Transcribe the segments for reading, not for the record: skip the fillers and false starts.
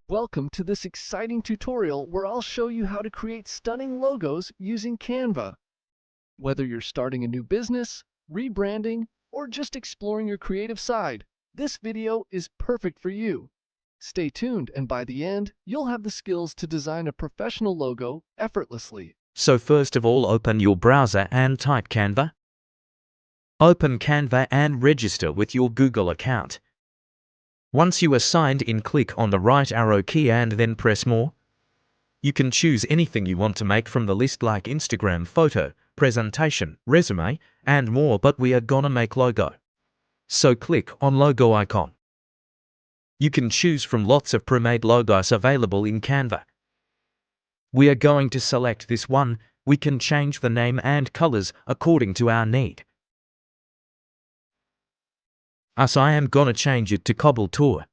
Welcome to this exciting tutorial where I'll show you how to create stunning logos using Canva. Whether you're starting a new business, rebranding, or just exploring your creative side, this video is perfect for you. Stay tuned, and by the end, you'll have the skills to design a professional logo effortlessly. So first of all, open your browser and type Canva. Open Canva and register with your Google account. Once you are signed in, click on the right arrow key and then press More. You can choose anything you want to make from the list, like Instagram photo, presentation, resume, and more, but we are gonna make logo. So click on logo icon. You can choose from lots of pre-made logos available in Canva. We are going to select this one. We can change the name and colors according to our need. So I am gonna change it to Cobble Tour.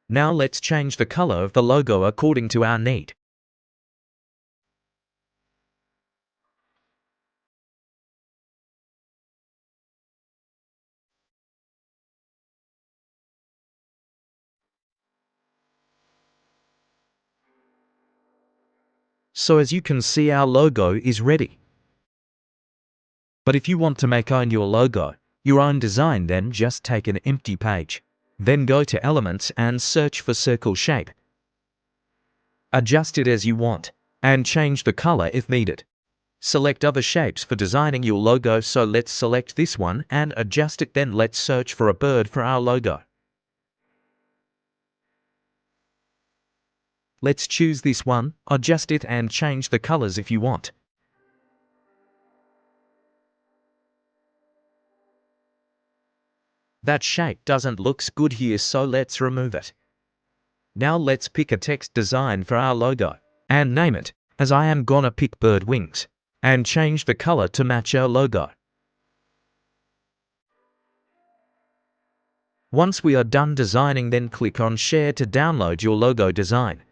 Now let's change the color of the logo according to our need. So as you can see, our logo is ready. But if you want to make your logo, your own design, then just take an empty page. Then go to Elements and search for circle shape. Adjust it as you want, and change the color if needed. Select other shapes for designing your logo, so let's select this one and adjust it. Then let's search for a bird for our logo. Let's choose this one, adjust it and change the colors if you want. That shape doesn't look good here, so let's remove it. Now let's pick a text design for our logo and name it, as I am gonna pick bird wings, and change the color to match our logo. Once we are done designing, then click on Share to download your logo design.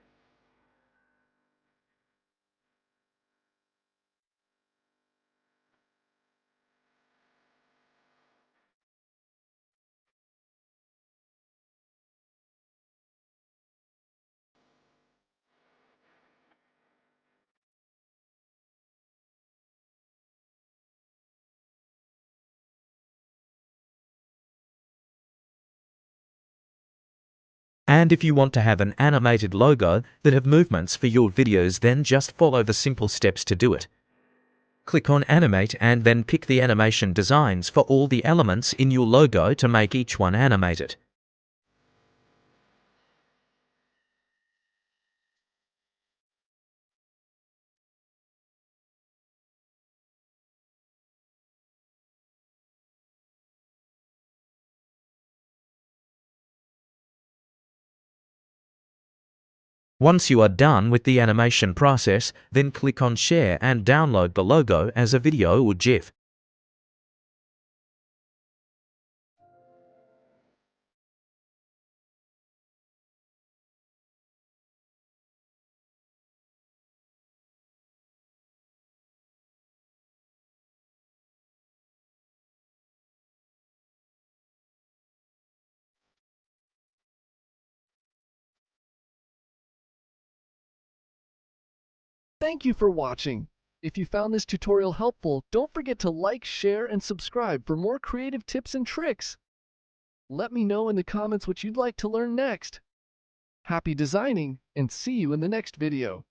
And if you want to have an animated logo that have movements for your videos, then just follow the simple steps to do it. Click on Animate and then pick the animation designs for all the elements in your logo to make each one animated. Once you are done with the animation process, then click on Share and download the logo as a video or GIF. Thank you for watching. If you found this tutorial helpful, don't forget to like, share, and subscribe for more creative tips and tricks. Let me know in the comments what you'd like to learn next. Happy designing, and see you in the next video.